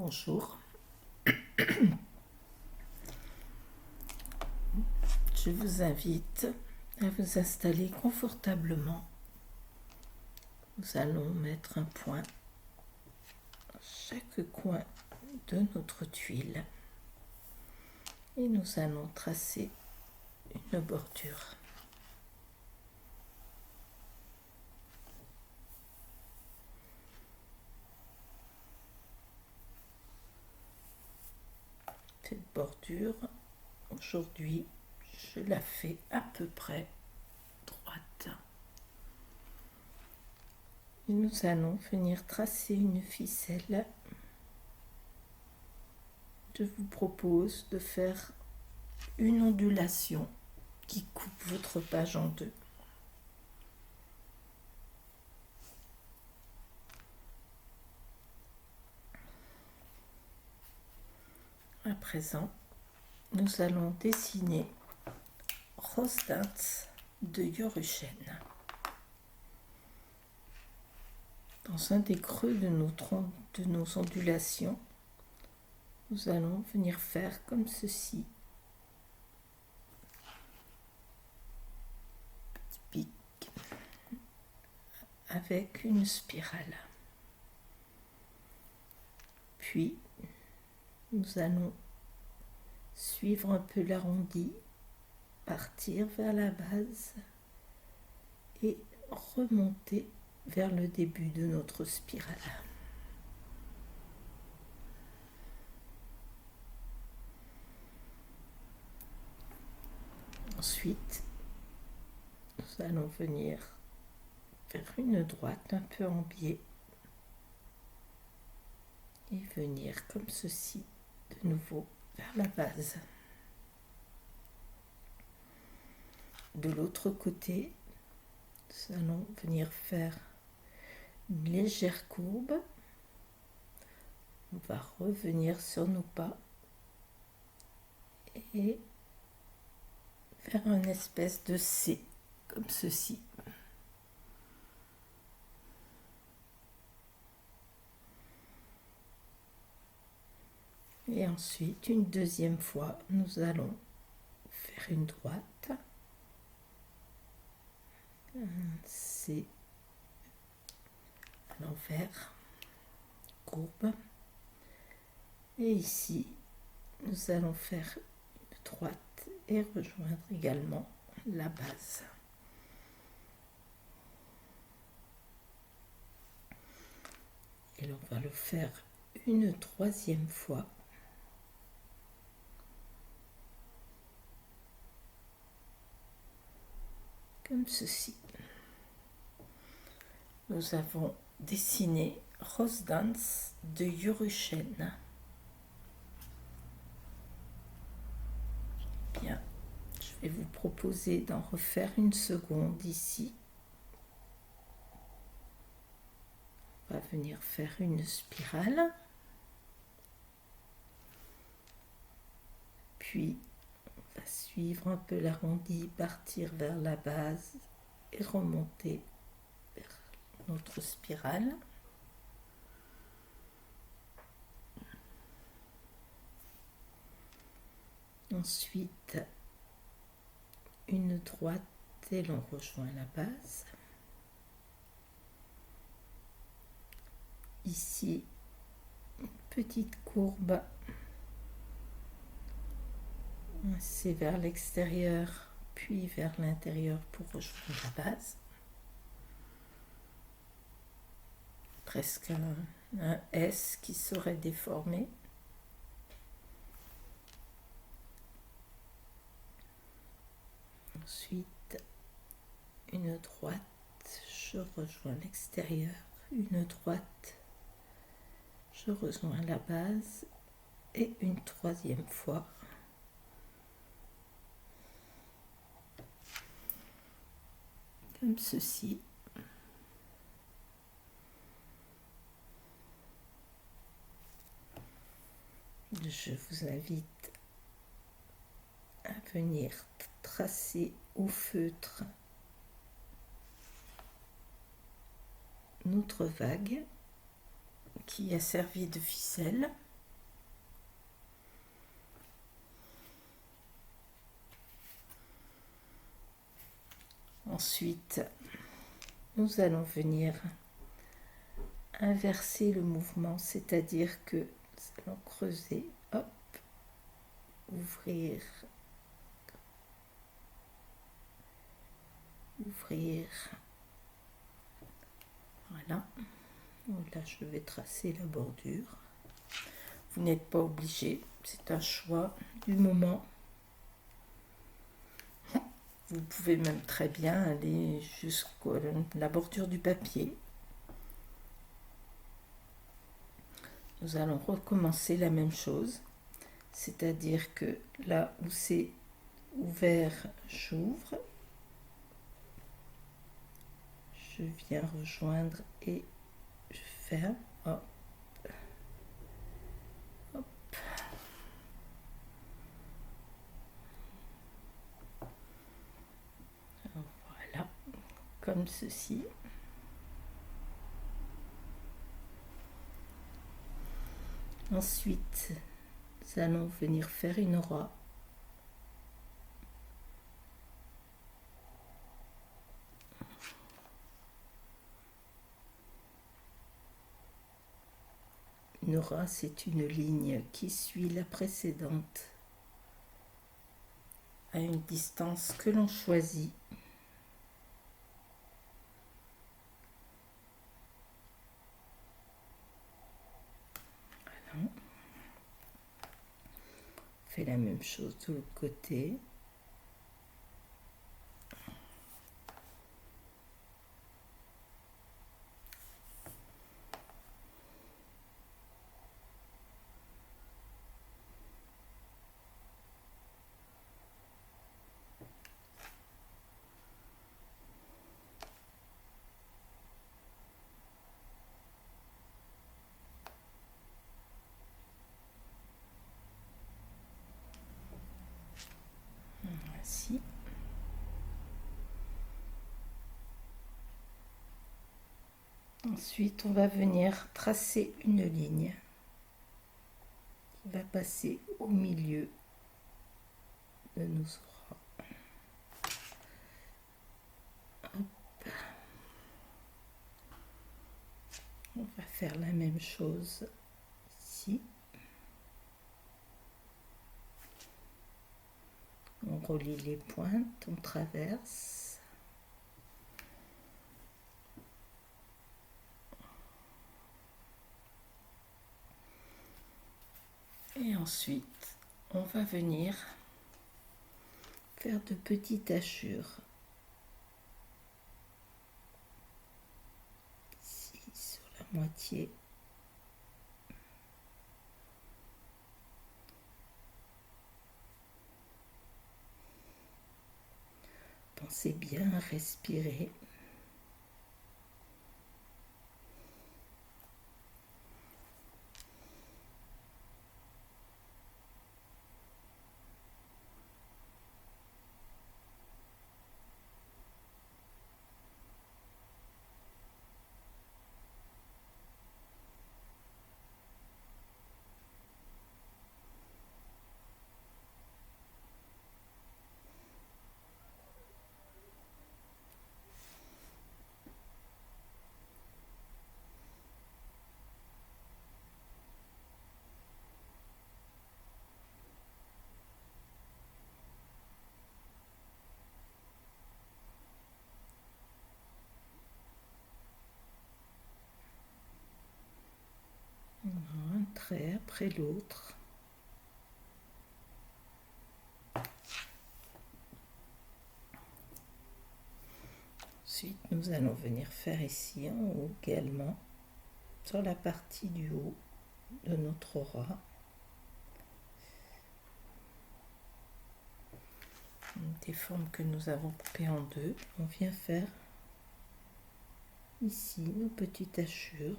Bonjour. Je vous invite à vous installer confortablement. Nous allons mettre un point à chaque coin de notre tuile et nous allons tracer une bordure. Cette bordure, aujourd'hui, je la fais à peu près droite. Et nous allons venir tracer une ficelle. Je vous propose de faire une ondulation qui coupe votre page en deux. À présent, nous allons dessiner Rosdans de Jorushen. Dans un des creux de nos ondulations, nous allons venir faire comme ceci. Petit pic avec une spirale. Puis, nous allons suivre un peu l'arrondi, partir vers la base et remonter vers le début de notre spirale. Ensuite, nous allons venir faire une droite un peu en biais et venir comme ceci de nouveau vers la base. De l'autre côté, nous allons venir faire une légère courbe. On va revenir sur nos pas et faire une espèce de C, comme ceci. Et ensuite, une deuxième fois, nous allons faire une droite, un C à l'envers, courbe. Et ici, nous allons faire une droite et rejoindre également la base. Et on va le faire une troisième fois. Comme ceci. Nous avons dessiné Rosdans de Jorushen. Bien, je vais vous proposer d'en refaire une seconde ici. On va venir faire une spirale. Puis, on va suivre un peu l'arrondi, partir vers la base et remonter vers notre spirale. Ensuite, une droite et l'on rejoint la base. Ici, une petite courbe. C'est vers l'extérieur, puis vers l'intérieur pour rejoindre la base. Presque un S qui serait déformé. Ensuite, une droite, je rejoins l'extérieur. Une droite, je rejoins la base. Et une troisième fois. Comme ceci. Je vous invite à venir tracer au feutre notre vague qui a servi de ficelle. Ensuite, nous allons venir inverser le mouvement, c'est-à-dire que nous allons creuser, hop, ouvrir, ouvrir, voilà. Là, je vais tracer la bordure. Vous n'êtes pas obligé, c'est un choix du moment. Vous pouvez même très bien aller jusqu'à la bordure du papier. Nous allons recommencer la même chose, c'est-à-dire que là où c'est ouvert, j'ouvre, je viens rejoindre et je ferme, hop, hop. Voilà, comme ceci. Ensuite, nous allons venir faire une roi. Une roi, c'est une ligne qui suit la précédente à une distance que l'on choisit. Voilà. On fait la même chose de l'autre côté. Ainsi. Ensuite, on va venir tracer une ligne qui va passer au milieu de nos auras. Hop. On va faire la même chose ici. On relie les pointes, on traverse. Et ensuite, on va venir faire de petites hachures. Ici, sur la moitié. Pensez bien à respirer. Un trait après l'autre. Ensuite, nous allons venir faire ici en haut également, sur la partie du haut de notre aura, des formes que nous avons coupées en deux. On vient faire ici nos petites hachures.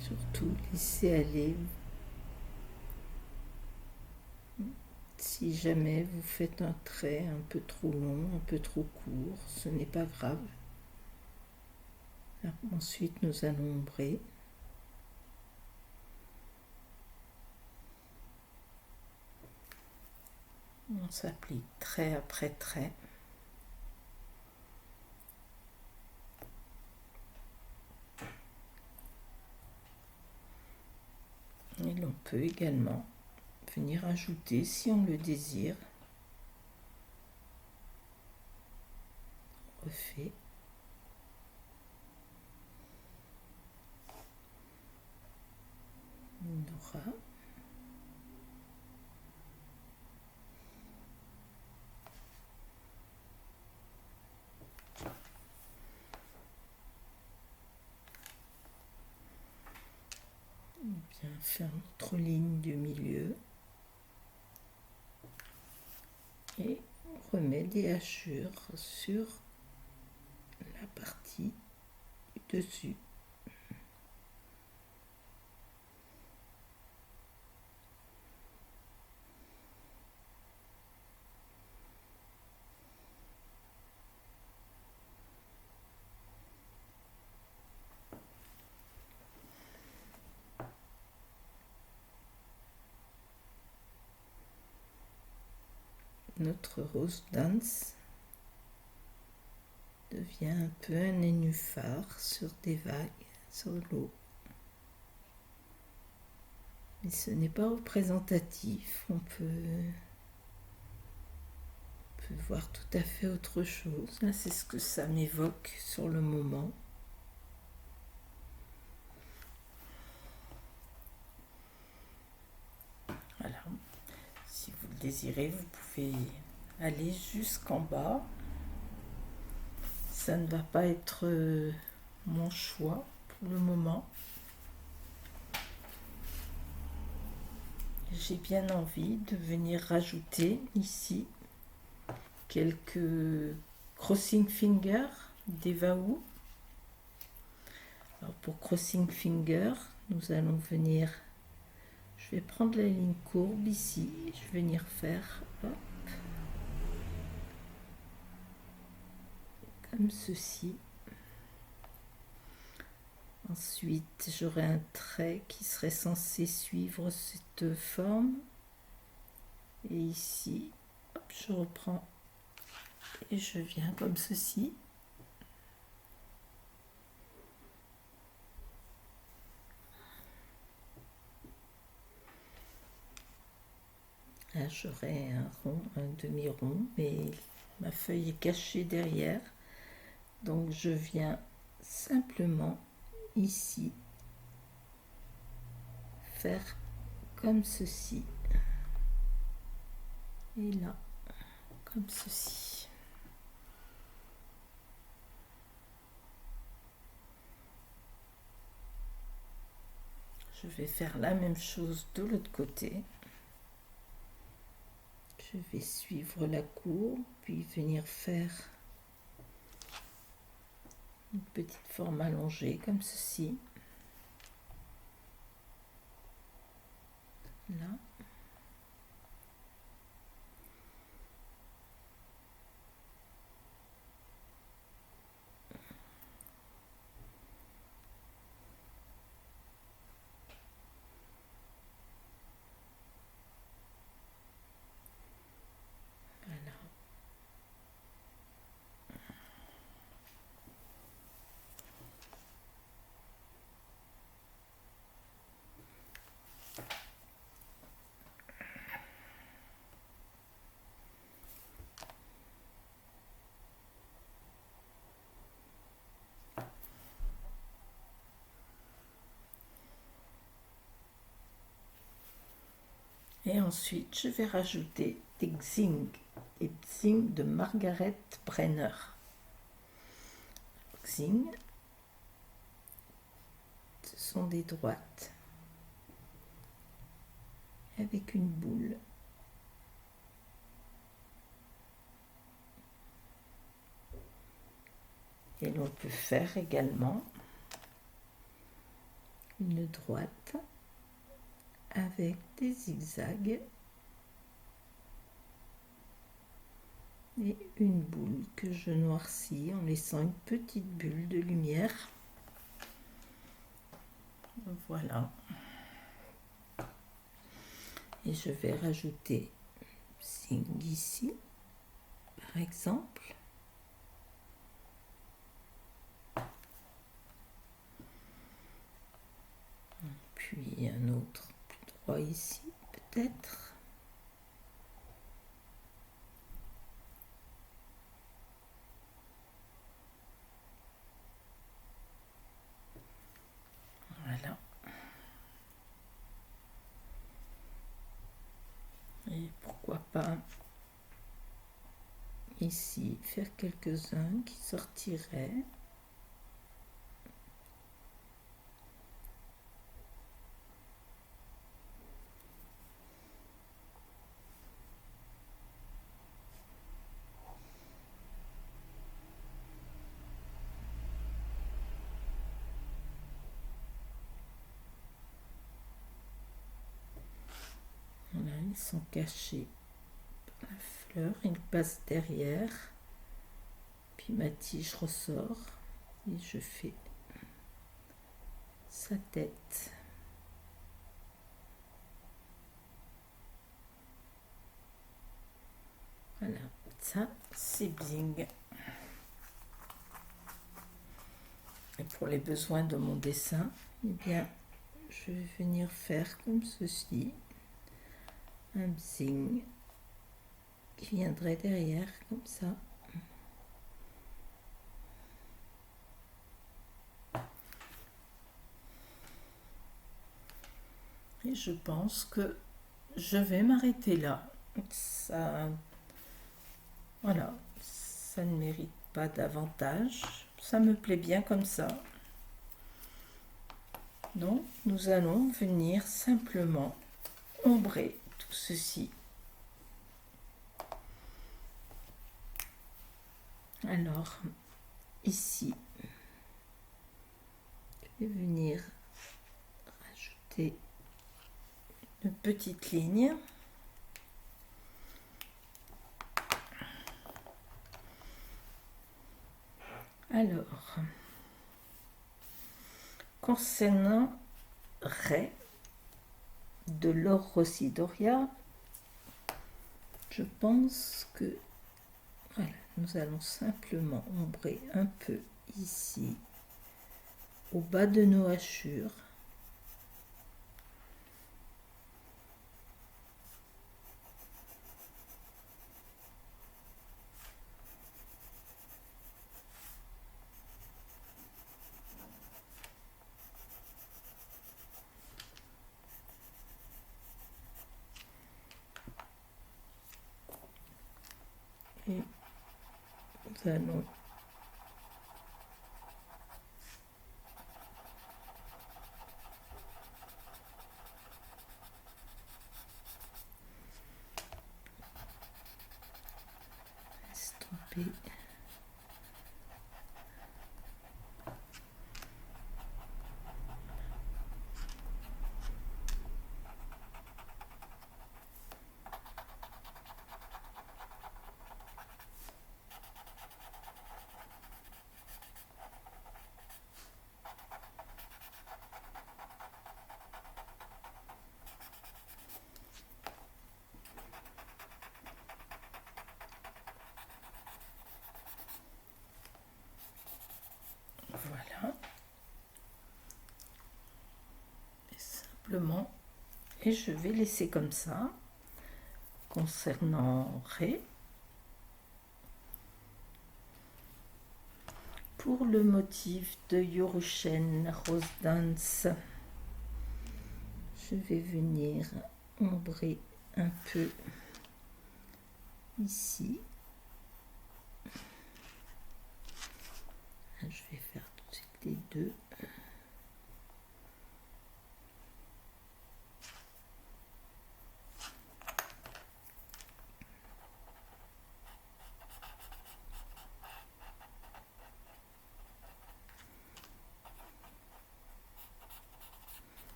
Surtout laisser aller Si jamais vous faites un trait un peu trop long, un peu trop court, ce n'est pas grave. Ensuite, nous allons ombrer. On s'applique trait après trait. Et l'on peut également venir ajouter, si on le désire, on refait. Une aura. Bien faire notre ligne du milieu. Et on remet des hachures sur la partie du dessus. Notre rose dance devient un peu un nénuphar sur des vagues, sur l'eau. Mais ce n'est pas représentatif, on peut voir tout à fait autre chose. Là, c'est ce que ça m'évoque sur le moment. Voilà. Si vous le désirez, vous pouvez aller jusqu'en bas. Ça ne va pas être mon choix pour le moment. J'ai bien envie de venir rajouter ici quelques crossing fingers d'Evaou. Alors pour crossing finger, nous allons venir, je vais prendre la ligne courbe ici, je vais venir faire hop, comme ceci. Ensuite, j'aurai un trait qui serait censé suivre cette forme. Et ici, hop, je reprends et je viens comme ceci. Là, j'aurai un rond, un demi-rond, mais ma feuille est cachée derrière. Donc, je viens simplement ici faire comme ceci. Et là, comme ceci. Je vais faire la même chose de l'autre côté. Je vais suivre la courbe, puis venir faire une petite forme allongée comme ceci. Là. Et ensuite, je vais rajouter des xing de Margaret Brenner. Xing, ce sont des droites avec une boule. Et l'on peut faire également une droite avec des zigzags et une boule que je noircis en laissant une petite bulle de lumière. Voilà. Et je vais rajouter Bzing ici, par exemple. Puis un autre plus droit ici, peut-être. Voilà. Et pourquoi pas ici faire quelques-uns qui sortiraient. Voilà, ils sont cachés par la fleur, ils passent derrière, puis ma tige ressort et je fais sa tête. Voilà, ça c'est Bzing. Et pour les besoins de mon dessin, eh bien, je vais venir faire comme ceci, un Bzing qui viendrait derrière, comme ça. Et je pense que je vais m'arrêter là. Ça, voilà, ça ne mérite pas davantage. Ça me plaît bien comme ça. Donc, nous allons venir simplement ombrer tout ceci. Alors, ici, je vais venir rajouter une petite ligne. Alors, concernant Ray de l'or Rossidoria, je pense que voilà, nous allons simplement ombrer un peu ici, au bas de nos hachures. Et nous allons estomper. Voilà. Et simplement, et je vais laisser comme ça. Concernant Ray, pour le motif de Yorushen Rose Dance, je vais venir ombrer un peu ici. Je vais faire tout de suite les deux.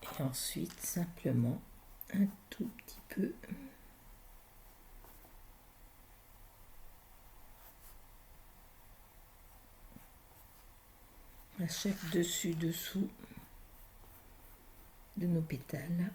Et ensuite, simplement un tout petit peu à chaque dessus-dessous de nos pétales.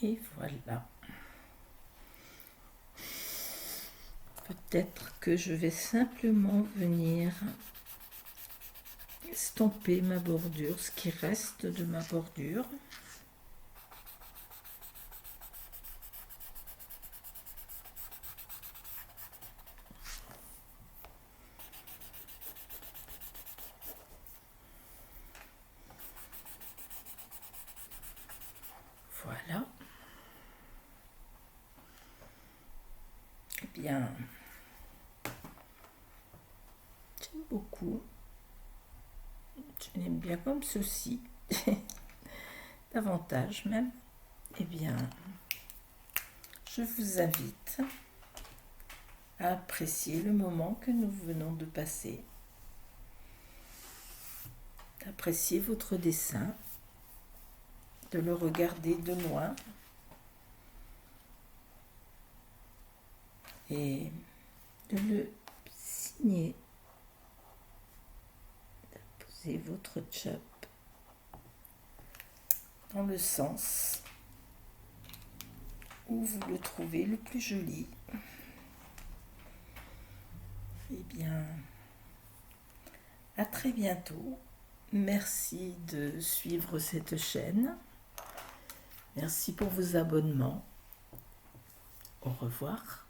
Et voilà. Peut-être que je vais simplement venir estomper ma bordure, ce qui reste de ma bordure. Voilà. Eh bien, j'aime beaucoup. Je l'aime bien comme ceci. Davantage même. Eh bien, je vous invite à apprécier le moment que nous venons de passer, d'apprécier votre dessin, de le regarder de loin et de le signer. Posez votre chop dans le sens où vous le trouvez le plus joli. Eh bien, à très bientôt. Merci de suivre cette chaîne. Merci pour vos abonnements. Au revoir.